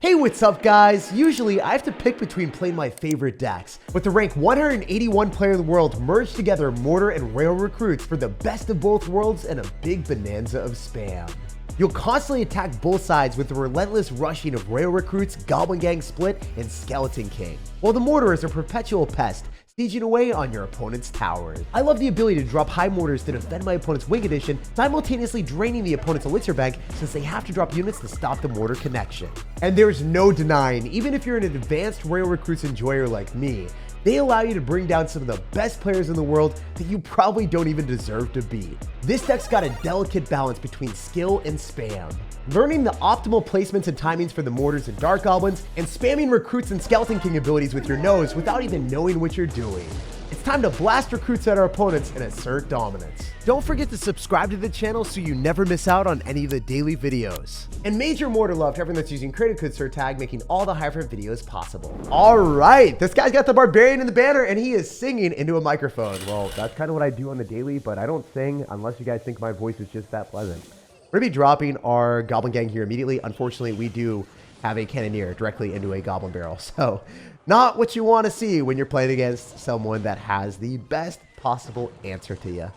Hey, what's up guys? Usually I have to pick between playing my favorite decks, but the rank 181 player in the world merged together Mortar and Royal Recruits for the best of both worlds and a big bonanza of spam. You'll constantly attack both sides with the relentless rushing of Royal Recruits, Goblin Gang Split, and Skeleton King, while the Mortar is a perpetual pest, sieging away on your opponent's towers. I love the ability to drop high mortars to defend my opponent's wing addition, simultaneously draining the opponent's elixir bank since they have to drop units to stop the mortar connection. And there's no denying, even if you're an advanced Royal Recruits enjoyer like me, they allow you to bring down some of the best players in the world that you probably don't even deserve to beat. This deck's got a delicate balance between skill and spam. Learning the optimal placements and timings for the mortars and dark goblins, and spamming recruits and skeleton king abilities with your nose without even knowing what you're doing. It's time to blast recruits at our opponents and assert dominance. Don't forget to subscribe to the channel so you never miss out on any of the daily videos. And major mortar love to everyone that's using creative code SirTag, making all the hyper videos possible. All right, this guy's got the barbarian in the banner and he is singing into a microphone. Well, that's kind of what I do on the daily, but I don't sing unless you guys think my voice is just that pleasant. We're gonna be dropping our Goblin Gang here immediately. Unfortunately, we do have a cannoneer directly into a goblin barrel, so not what you want to see when you're playing against someone that has the best possible answer to you.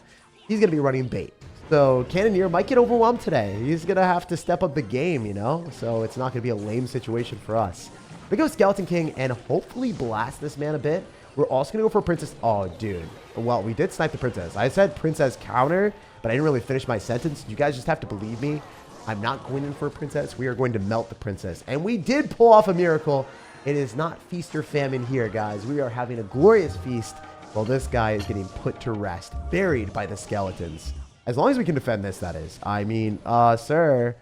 He's going to be running bait. So cannoneer might get overwhelmed today. He's going to have to step up the game, you know? So it's not going to be a lame situation for us. We go Skeleton King and hopefully blast this man a bit. We're also going to go for Princess. Oh, dude. Well, we did snipe the Princess. I said Princess counter, but I didn't really finish my sentence. You guys just have to believe me. I'm not going in for a Princess. We are going to melt the Princess. And we did pull off a miracle. It is not feast or famine here, guys. We are having a glorious feast while this guy is getting put to rest, buried by the skeletons. As long as we can defend this, that is. I mean, sir,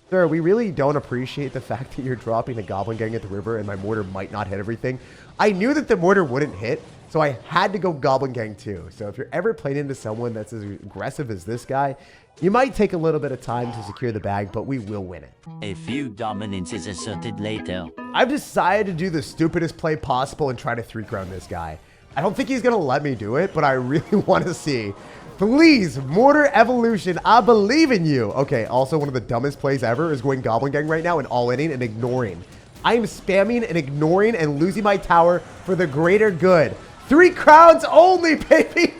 we really don't appreciate the fact that you're dropping a Goblin Gang at the river and my mortar might not hit everything. I knew that the mortar wouldn't hit, so I had to go Goblin Gang too. So if you're ever playing into someone that's as aggressive as this guy, you might take a little bit of time to secure the bag, but we will win it. A few dominance is asserted later. I've decided to do the stupidest play possible and try to 3-crown this guy. I don't think he's going to let me do it, but I really want to see. Please, Mortar Evolution, I believe in you. Okay, also one of the dumbest plays ever is going Goblin Gang right now and all-inning and ignoring. I am spamming and ignoring and losing my tower for the greater good. 3 crowns only, baby!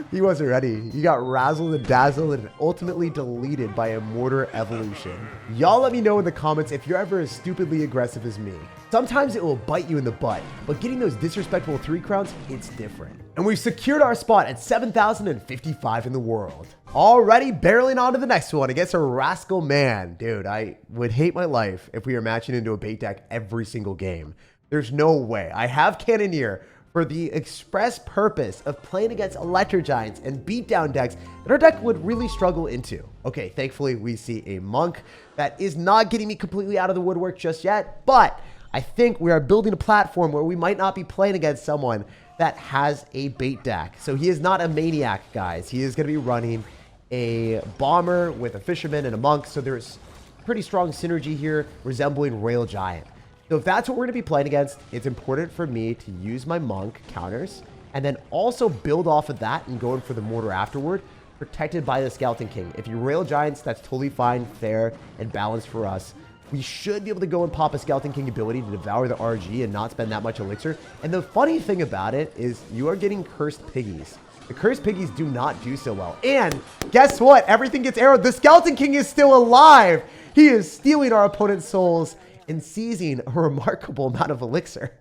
He wasn't ready. He got razzled and dazzled and ultimately deleted by a Mortar Evolution. Y'all let me know in the comments if you're ever as stupidly aggressive as me. Sometimes it will bite you in the butt, but getting those disrespectful 3 crowns, it's different. And we've secured our spot at 7,055 in the world. Already barreling on to the next one against a rascal man. Dude, I would hate my life if we were matching into a bait deck every single game. There's no way. I have Cannoneer for the express purpose of playing against Electro Giants and beatdown decks that our deck would really struggle into. Okay, thankfully we see a monk that is not getting me completely out of the woodwork just yet, but I think we are building a platform where we might not be playing against someone that has a bait deck. So he is not a maniac, guys. He is going to be running a bomber with a fisherman and a monk, so there's pretty strong synergy here resembling Royal Giant. So if that's what we're going to be playing against, it's important for me to use my monk counters and then also build off of that and going for the mortar afterward, protected by the Skeleton King. If you're Royal Giants, that's totally fine, fair, and balanced for us. We should be able to go and pop a Skeleton King ability to devour the RG and not spend that much elixir. And the funny thing about it is you are getting cursed piggies. The cursed piggies do not do so well. And guess what? Everything gets arrowed. The Skeleton King is still alive. He is stealing our opponent's souls and seizing a remarkable amount of elixir.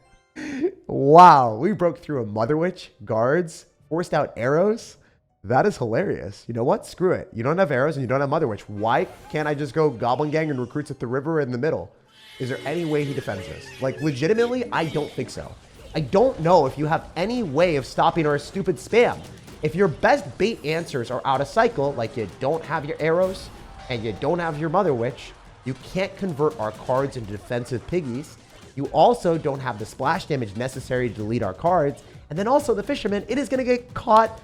Wow, we broke through a Mother Witch, guards, forced out arrows. That is hilarious. You know what? Screw it. You don't have arrows and you don't have Mother Witch. Why can't I just go Goblin Gang and Recruits at the river in the middle? Is there any way he defends this? Like, legitimately, I don't think so. I don't know if you have any way of stopping our stupid spam. If your best bait answers are out of cycle, like you don't have your arrows and you don't have your Mother Witch, you can't convert our cards into defensive piggies. You also don't have the splash damage necessary to delete our cards. And then also the fisherman, it is going to get caught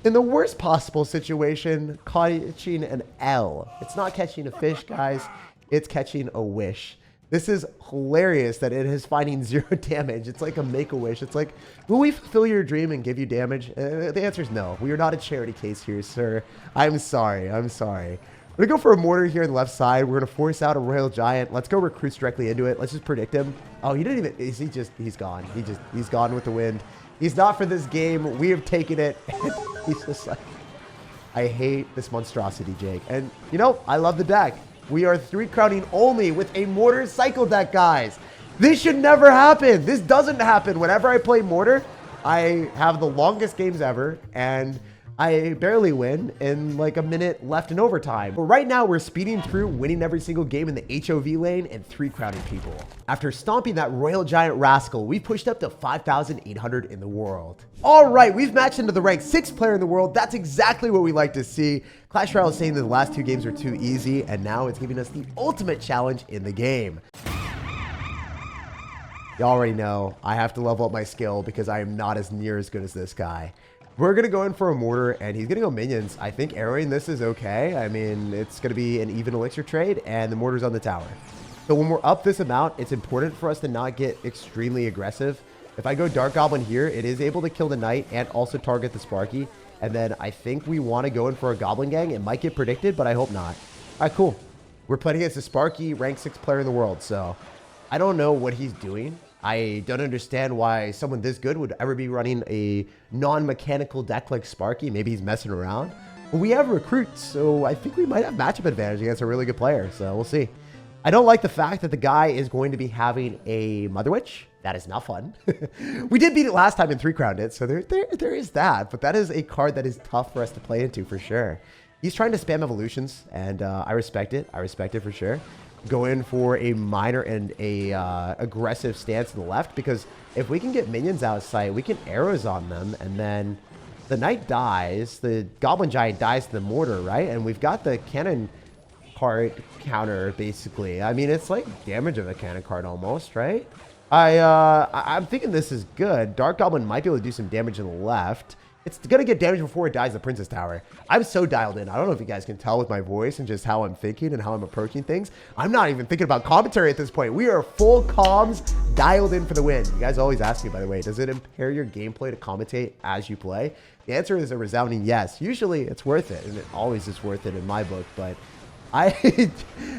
in the worst possible situation, catching an L. It's not catching a fish, guys. It's catching a wish. This is hilarious that it is finding 0 damage. It's like a make-a-wish. It's like, will we fulfill your dream and give you damage? The answer is no. We are not a charity case here, sir. I'm sorry. I'm sorry. We're going to go for a mortar here on the left side. We're going to force out a Royal Giant. Let's go recruits directly into it. Let's just predict him. Oh, he didn't even... He's gone. He's gone with the wind. He's not for this game. We have taken it. And he's just like... I hate this monstrosity, Jake. And, you know, I love the deck. We are 3 crowning only with a mortar cycle deck, guys. This should never happen. This doesn't happen. Whenever I play mortar, I have the longest games ever, and I barely win in like a minute left in overtime. But right now, we're speeding through, winning every single game in the HOV lane and 3 crowning people. After stomping that Royal Giant rascal, we pushed up to 5,800 in the world. All right, we've matched into the rank 6 player in the world. That's exactly what we like to see. Clash Royale is saying that the last 2 games were too easy, and now it's giving us the ultimate challenge in the game. You already know I have to level up my skill because I am not as near as good as this guy. We're going to go in for a mortar, and he's going to go minions. I think arrowing this is okay. I mean, it's going to be an even elixir trade, and the mortar's on the tower. So when we're up this amount, it's important for us to not get extremely aggressive. If I go Dark Goblin here, it is able to kill the Knight and also target the Sparky. And then I think we want to go in for a Goblin Gang. It might get predicted, but I hope not. All right, cool. We're playing against a Sparky, rank 6 player in the world, so I don't know what he's doing. I don't understand why someone this good would ever be running a non-mechanical deck like Sparky. Maybe he's messing around. But we have recruits, so I think we might have matchup advantage against a really good player, so we'll see. I don't like the fact that the guy is going to be having a Mother Witch. That is not fun. We did beat it last time and 3 crowned it, so there is that. But that is a card that is tough for us to play into for sure. He's trying to spam evolutions, and I respect it. I respect it for sure. Go in for a minor and a aggressive stance to the left, because if we can get minions out of sight, we can arrows on them, and then the Knight dies, the Goblin Giant dies to the mortar, right? And we've got the cannon card counter, basically. I mean, it's like damage of a cannon card almost, right? I'm thinking this is good. Dark Goblin might be able to do some damage to the left. It's going to get damage before it dies the Princess Tower. I'm so dialed in. I don't know if you guys can tell with my voice and just how I'm thinking and how I'm approaching things. I'm not even thinking about commentary at this point. We are full comms, dialed in for the win. You guys always ask me, by the way, does it impair your gameplay to commentate as you play? The answer is a resounding yes. Usually it's worth it, and it always is worth it in my book, but I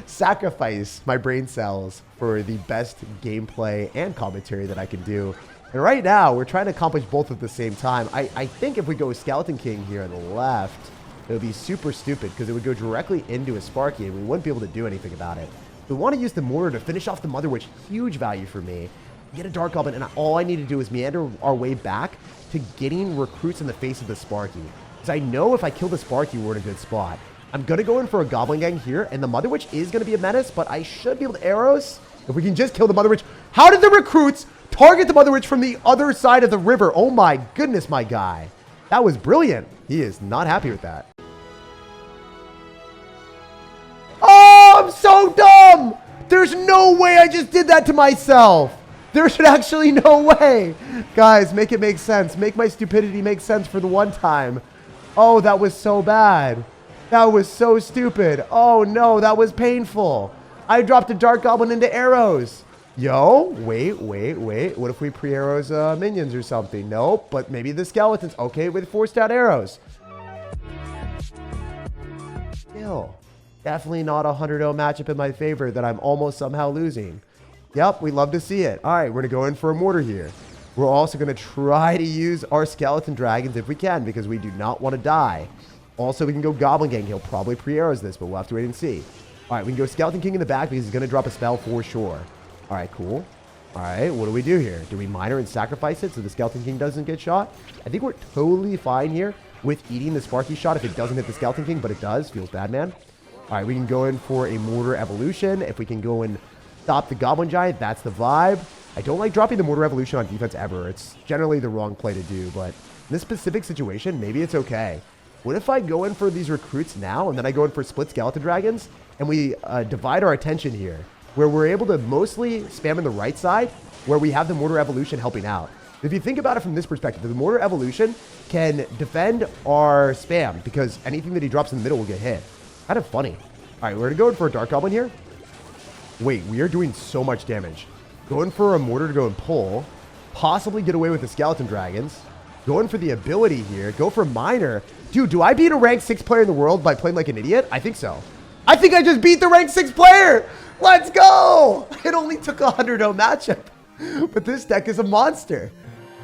sacrifice my brain cells for the best gameplay and commentary that I can do. And right now, we're trying to accomplish both at the same time. I think if we go with Skeleton King here on the left, it would be super stupid because it would go directly into a Sparky and we wouldn't be able to do anything about it. We want to use the mortar to finish off the Mother Witch. Huge value for me. Get a Dark Goblin, and all I need to do is meander our way back to getting recruits in the face of the Sparky. Because I know if I kill the Sparky, we're in a good spot. I'm going to go in for a Goblin Gang here, and the Mother Witch is going to be a menace, but I should be able to arrows if we can just kill the Mother Witch. How did the recruits target the Mother Witch from the other side of the river? Oh my goodness, my guy. That was brilliant. He is not happy with that. Oh, I'm so dumb. There's no way I just did that to myself. There should actually no way. Guys, make it make sense. Make my stupidity make sense for the one time. Oh, that was so bad. That was so stupid. Oh no, that was painful. I dropped a Dark Goblin into arrows. Yo, wait. What if we pre-arrows minions or something? Nope, but maybe the skeletons. Okay, with forced out arrows. Still, definitely not a 100-0 matchup in my favor that I'm almost somehow losing. Yep, we love to see it. All right, we're going to go in for a mortar here. We're also going to try to use our skeleton dragons if we can, because we do not want to die. Also, we can go Goblin Gang. He'll probably pre-arrows this, but we'll have to wait and see. All right, we can go Skeleton King in the back because he's going to drop a spell for sure. All right, cool. All right, what do we do here? Do we minor and sacrifice it so the Skeleton King doesn't get shot? I think we're totally fine here with eating the Sparky shot if it doesn't hit the Skeleton King, but it does. Feels bad, man. All right, we can go in for a Mortar Evolution. If we can go and stop the Goblin Giant, that's the vibe. I don't like dropping the Mortar Evolution on defense ever. It's generally the wrong play to do, but in this specific situation, maybe it's okay. What if I go in for these recruits now, and then I go in for split Skeleton Dragons, and we divide our attention here, where we're able to mostly spam on the right side, where we have the Mortar Evolution helping out. If you think about it from this perspective, the Mortar Evolution can defend our spam, because anything that he drops in the middle will get hit. Kind of funny. All right, we're going to go in for a Dark Goblin here. Wait, we are doing so much damage. Going for a Mortar to go and pull, possibly get away with the Skeleton Dragons. Going for the ability here. Go for Minor. Dude, do I beat a rank 6 player in the world by playing like an idiot? I think so. I think I just beat the rank 6 player. Let's go. It only took a 100-0 matchup, but this deck is a monster.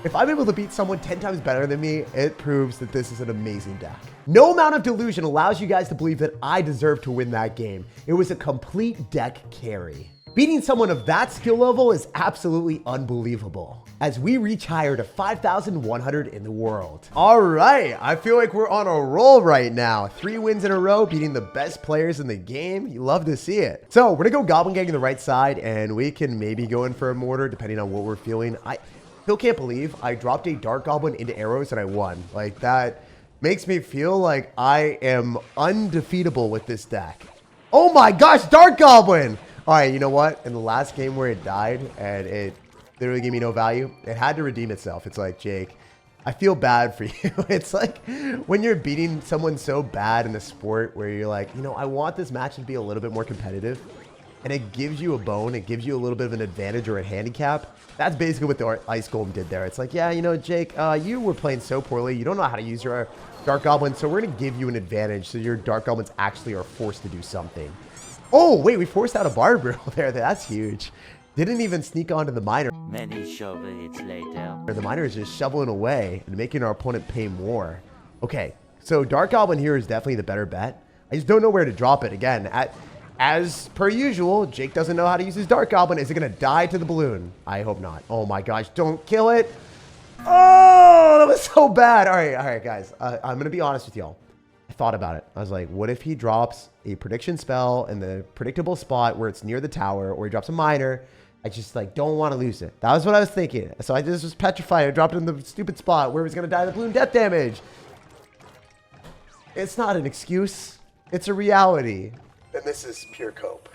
If I'm able to beat someone 10 times better than me, it proves that this is an amazing deck. No amount of delusion allows you guys to believe that I deserve to win that game. It was a complete deck carry. Beating someone of that skill level is absolutely unbelievable, as we reach higher to 5,100 in the world. All right, I feel like we're on a roll right now. 3 wins in a row, beating the best players in the game. You love to see it. So we're gonna go Goblin Gang on the right side, and we can maybe go in for a mortar depending on what we're feeling. I still can't believe I dropped a Dark Goblin into arrows and I won. Like, that makes me feel like I am undefeatable with this deck. Oh my gosh, Dark Goblin! All right, you know what? In the last game where it died and it literally gave me no value, it had to redeem itself. It's like, Jake, I feel bad for you. It's like when you're beating someone so bad in a sport where you're like, you know, I want this match to be a little bit more competitive, and it gives you a bone, it gives you a little bit of an advantage or a handicap. That's basically what the Ice Golem did there. It's like, yeah, you know, Jake, you were playing so poorly. You don't know how to use your Dark Goblin, so we're going to give you an advantage so your Dark Goblins actually are forced to do something. Oh, wait, we forced out a Barber there. That's huge. Didn't even sneak onto the miner. Many shovels later. The miner is just shoveling away and making our opponent pay more. Okay, so Dark Goblin here is definitely the better bet. I just don't know where to drop it. Again, as per usual, Jake doesn't know how to use his Dark Goblin. Is it going to die to the balloon? I hope not. Oh my gosh, don't kill it. Oh, that was so bad. All right, guys. I'm going to be honest with y'all. I thought about it. I was like, what if he drops a prediction spell in the predictable spot where it's near the tower, or he drops a miner? I just like don't want to lose it. That was what I was thinking. So I just was petrified. I dropped it in the stupid spot where he was going to die to balloon death damage. It's not an excuse. It's a reality. And this is pure cope.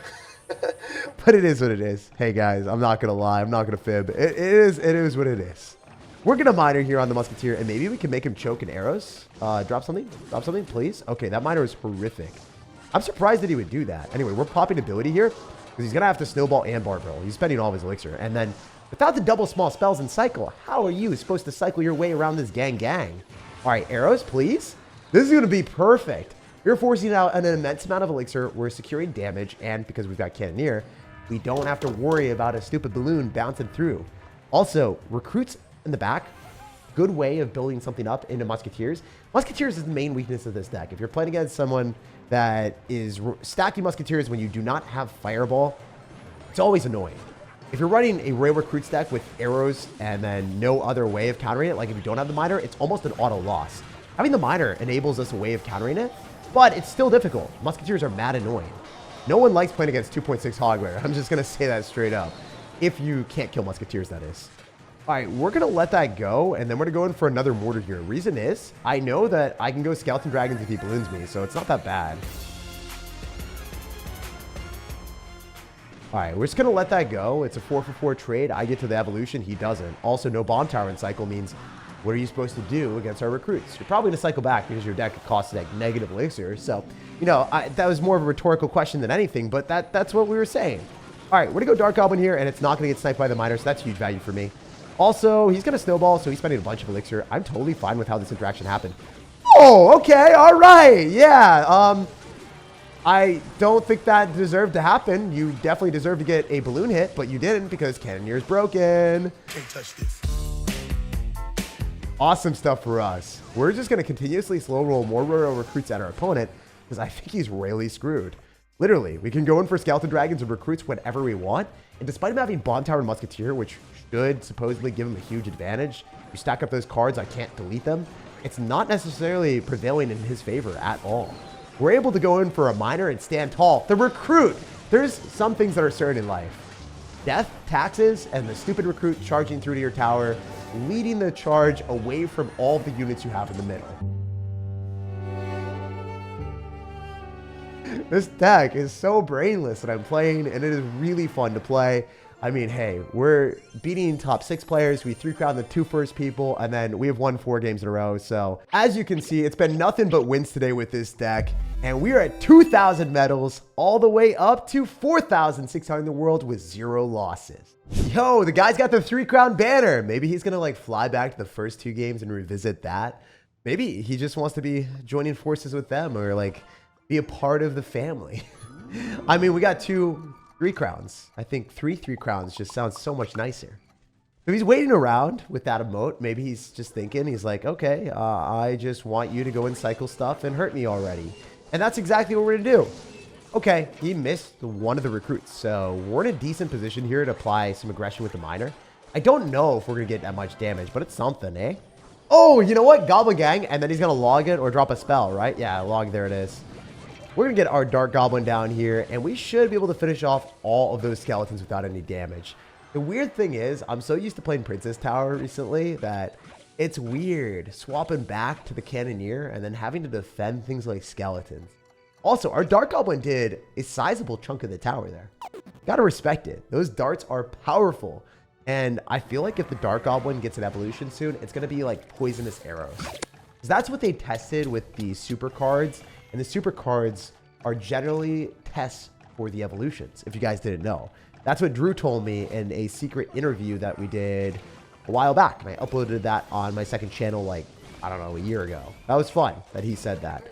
But it is what it is. Hey guys, I'm not going to lie. I'm not going to fib. It is what it is. We're going to miner here on the Musketeer, and maybe we can make him choke in arrows. Drop something. Drop something, please. Okay, that miner is horrific. I'm surprised that he would do that. Anyway, we're popping ability here because he's going to have to snowball and barbell. He's spending all of his elixir. And then without the double small spells and cycle, how are you supposed to cycle your way around this gang? All right, arrows, please. This is going to be perfect. We're forcing out an immense amount of elixir. We're securing damage. And because we've got Cannoneer, we don't have to worry about a stupid balloon bouncing through. Also, recruits in the back, good way of building something up into Musketeers. Musketeers is the main weakness of this deck. If you're playing against someone that is stacking Musketeers when you do not have Fireball, it's always annoying. If you're running a Royal Recruits deck with arrows and then no other way of countering it, like if you don't have the miner, it's almost an auto loss. Having the miner enables us a way of countering it, but it's still difficult. Musketeers are mad annoying. No one likes playing against 2.6 Hogware. I'm just going to say that straight up. If you can't kill Musketeers, that is. All right, we're going to let that go, and then we're going to go in for another mortar here. Reason is, I know that I can go Skeleton Dragons if he balloons me, so it's not that bad. All right, we're just going to let that go. It's a 4-for-4 trade. I get to the evolution. He doesn't. Also, no Bomb Tower in cycle means, what are you supposed to do against our recruits? You're probably going to cycle back because your deck costs like negative elixir. So, you know, that was more of a rhetorical question than anything, but that's what we were saying. All right, we're going to go Dark Goblin here, and it's not going to get sniped by the miner, so that's huge value for me. Also, he's going to snowball, so he's spending a bunch of elixir. I'm totally fine with how this interaction happened. Oh, okay. All right. Yeah. I don't think that deserved to happen. You definitely deserve to get a balloon hit, but you didn't because Cannoneer's broken. Can't touch this. Awesome stuff for us. We're just going to continuously slow roll more Royal Recruits at our opponent because I think he's royally screwed. Literally, we can go in for Skeleton Dragons and Recruits whenever we want. And despite him having Bomb Tower and Musketeer, which should supposedly give him a huge advantage, you stack up those cards, I can't delete them. It's not necessarily prevailing in his favor at all. We're able to go in for a miner and stand tall. The Recruit! There's some things that are certain in life. Death, taxes, and the stupid Recruit charging through to your tower, leading the charge away from all the units you have in the middle. This deck is so brainless that I'm playing, and it is really fun to play. I mean, hey, we're beating top 6 players. We 3-crowned the 2 first people, and then we have won 4 games in a row. So as you can see, it's been nothing but wins today with this deck. And we are at 2,000 medals all the way up to 4,600 in the world with 0 losses. Yo, the guy's got the 3-crown banner. Maybe he's going to like fly back to the first 2 games and revisit that. Maybe he just wants to be joining forces with them or like be a part of the family. I mean, we got 2 3 crowns. I think 3 crowns just sounds so much nicer. If he's waiting around with that emote, maybe he's just thinking, he's like, okay, I just want you to go and cycle stuff and hurt me already. And that's exactly what we're going to do. Okay, he missed one of the recruits, so we're in a decent position here to apply some aggression with the miner. I don't know if we're going to get that much damage, but it's something, eh? Oh, you know what? Goblin Gang, and then he's going to log it or drop a spell, right? Yeah, log, there it is. We're going to get our Dark Goblin down here, and we should be able to finish off all of those skeletons without any damage. The weird thing is, I'm so used to playing Princess Tower recently that it's weird swapping back to the Cannoneer and then having to defend things like skeletons. Also, our Dark Goblin did a sizable chunk of the tower there. Gotta respect it. Those darts are powerful. And I feel like if the Dark Goblin gets an evolution soon, it's gonna be like poisonous arrows. Because that's what they tested with the super cards. And the super cards are generally tests for the evolutions, if you guys didn't know. That's what Drew told me in a secret interview that we did a while back. And I uploaded that on my second channel like, I don't know, a year ago. That was fun that he said that.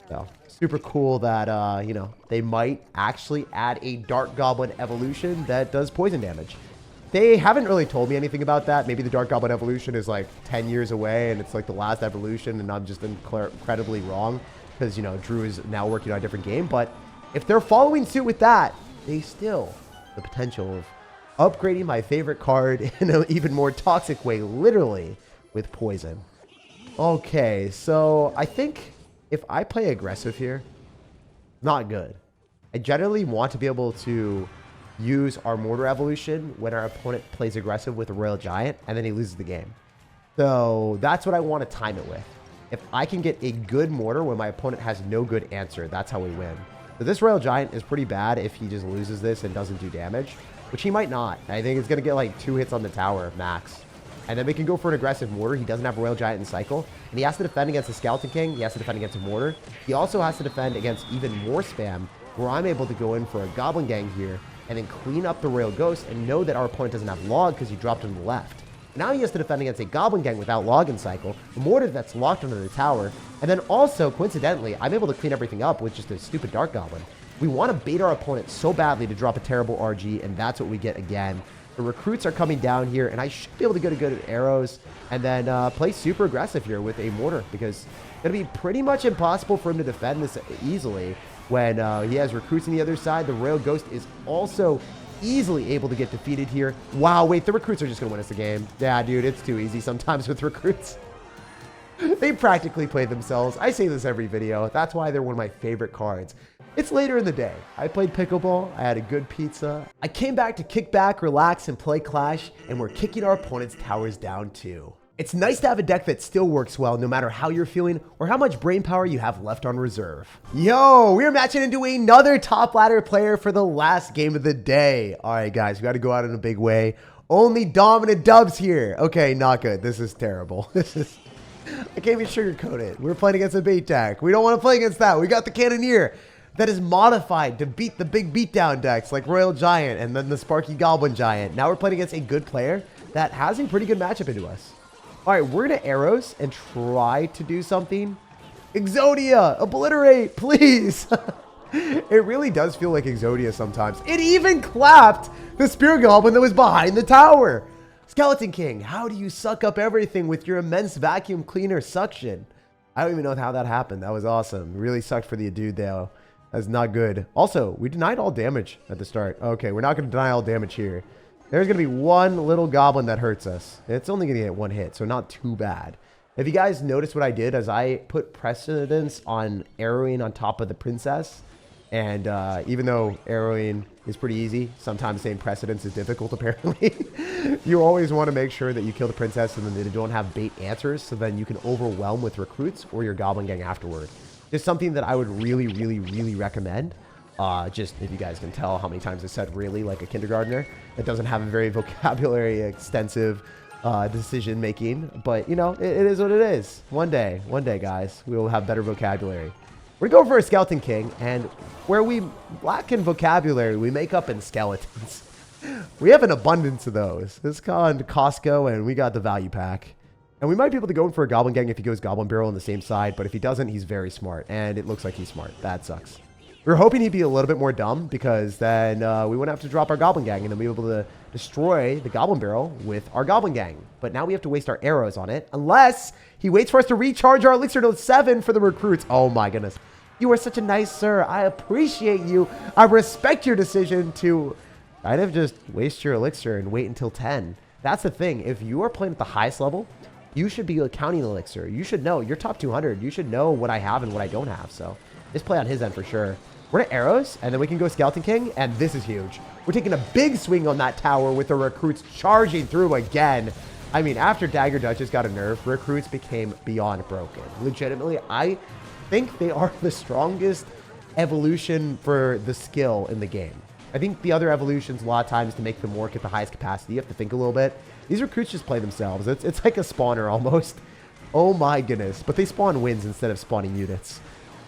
So super cool that, you know, they might actually add a Dark Goblin evolution that does poison damage. They haven't really told me anything about that. Maybe the Dark Goblin evolution is like 10 years away and it's like the last evolution and I'm just incredibly wrong because, you know, Drew is now working on a different game. But if they're following suit with that, they still have the potential of upgrading my favorite card in an even more toxic way, literally with poison. Okay, so I think if I play aggressive here, not good. I generally want to be able to use our mortar evolution when our opponent plays aggressive with a Royal Giant and then he loses the game. So that's what I want to time it with. If I can get a good mortar when my opponent has no good answer, that's how we win. So this Royal Giant is pretty bad if he just loses this and doesn't do damage, which he might not. I think it's going to get like 2 hits on the tower max. And then we can go for an aggressive mortar. He doesn't have a Royal Giant in cycle. And he has to defend against the Skeleton King. He has to defend against a mortar. He also has to defend against even more spam, where I'm able to go in for a Goblin Gang here and then clean up the Royal Ghost and know that our opponent doesn't have log because he dropped him to the left. Now he has to defend against a Goblin Gang without log in cycle, a mortar that's locked under the tower, and then also, coincidentally, I'm able to clean everything up with just a stupid Dark Goblin. We want to bait our opponent so badly to drop a terrible RG, and that's what we get again. The recruits are coming down here, and I should be able to get a good arrows and then play super aggressive here with a mortar because it's going to be pretty much impossible for him to defend this easily when he has recruits on the other side. The Royal Ghost is also easily able to get defeated here. Wow, wait, the recruits are just going to win us the game. Yeah, dude, it's too easy sometimes with recruits. They practically play themselves. I say this every video. That's why they're one of my favorite cards. It's later in the day. I played pickleball. I had a good pizza. I came back to kick back, relax, and play Clash, and we're kicking our opponent's towers down too. It's nice to have a deck that still works well no matter how you're feeling or how much brain power you have left on reserve. Yo, we're matching into another top ladder player for the last game of the day. All right, guys, we got to go out in a big way. Only dominant dubs here. Okay, not good. This is terrible. I can't even sugarcoat it. We're playing against a bait deck. We don't want to play against that. We got the Cannoneer that is modified to beat the big beatdown decks like Royal Giant and then the Sparky Goblin Giant. Now we're playing against a good player that has a pretty good matchup into us. All right, we're going to arrows and try to do something. Exodia, obliterate, please. It really does feel like Exodia sometimes. It even clapped the Spirit Goblin that was behind the tower. Skeleton King, how do you suck up everything with your immense vacuum cleaner suction? I don't even know how that happened. That was awesome. Really sucked for the dude though. That's not good. Also, we denied all damage at the start. Okay, we're not going to deny all damage here. There's going to be one little goblin that hurts us. It's only going to get one hit, so not too bad. If you guys noticed what I did as I put precedence on arrowing on top of the princess, and even though arrowing is pretty easy, sometimes saying precedence is difficult apparently. You always want to make sure that you kill the princess and then they don't have bait answers, so then you can overwhelm with recruits or your goblin gang afterward. Just something that I would really recommend. Just if you guys can tell how many times I said really like a kindergartner that doesn't have a very vocabulary extensive decision making, but you know, it is what it is. One day guys, we will have better vocabulary. We're going for a Skeleton King, and where we lack in vocabulary, we make up in skeletons. We have an abundance of those. It's called Costco, and we got the value pack. And we might be able to go in for a Goblin Gang if he goes Goblin Barrel on the same side, but if he doesn't, he's very smart, and it looks like he's smart. That sucks. We were hoping he'd be a little bit more dumb, because then we wouldn't have to drop our Goblin Gang, and then we'd be able to destroy the Goblin Barrel with our Goblin Gang. But now we have to waste our arrows on it, unless he waits for us to recharge our elixir to 7 for the recruits. Oh my goodness. You are such a nice sir. I appreciate you. I respect your decision to kind of just waste your elixir and wait until 10. That's the thing. If you are playing at the highest level, you should be counting elixir. You should know. You're top 200. You should know what I have and what I don't have. So this play on his end for sure. We're at arrows, and then we can go Skeleton King, and this is huge. We're taking a big swing on that tower with the recruits charging through again. I mean, after Dagger Duchess got a nerf, recruits became beyond broken. Legitimately, I think they are the strongest evolution for the skill in the game. I think the other evolutions, a lot of times, to make them work at the highest capacity, you have to think a little bit. These recruits just play themselves. It's like a spawner almost. Oh my goodness. But they spawn wins instead of spawning units.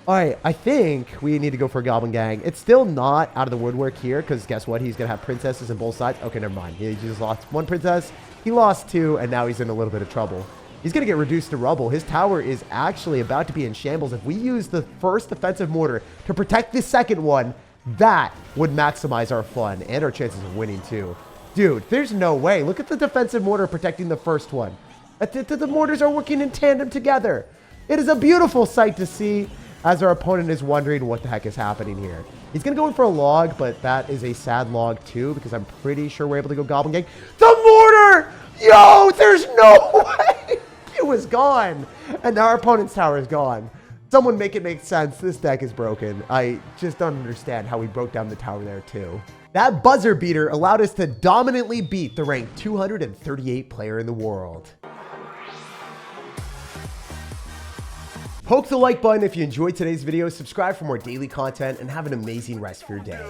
All right, I think we need to go for a Goblin Gang. It's still not out of the woodwork here, because guess what? He's going to have princesses on both sides. Okay, never mind. He just lost 1 princess. He lost 2, and now he's in a little bit of trouble. He's going to get reduced to rubble. His tower is actually about to be in shambles. If we use the first defensive mortar to protect the second one, that would maximize our fun and our chances of winning too. Dude, there's no way. Look at the defensive mortar protecting the first one. The mortars are working in tandem together. It is a beautiful sight to see, as our opponent is wondering what the heck is happening here. He's going to go in for a log, but that is a sad log too, because I'm pretty sure we're able to go Goblin Gang. The mortar! Yo, there's no way! It was gone. And now our opponent's tower is gone. Someone make it make sense. This deck is broken. I just don't understand how we broke down the tower there too. That buzzer beater allowed us to dominantly beat the ranked 238 player in the world. Poke the like button if you enjoyed today's video, subscribe for more daily content, and have an amazing rest of your day.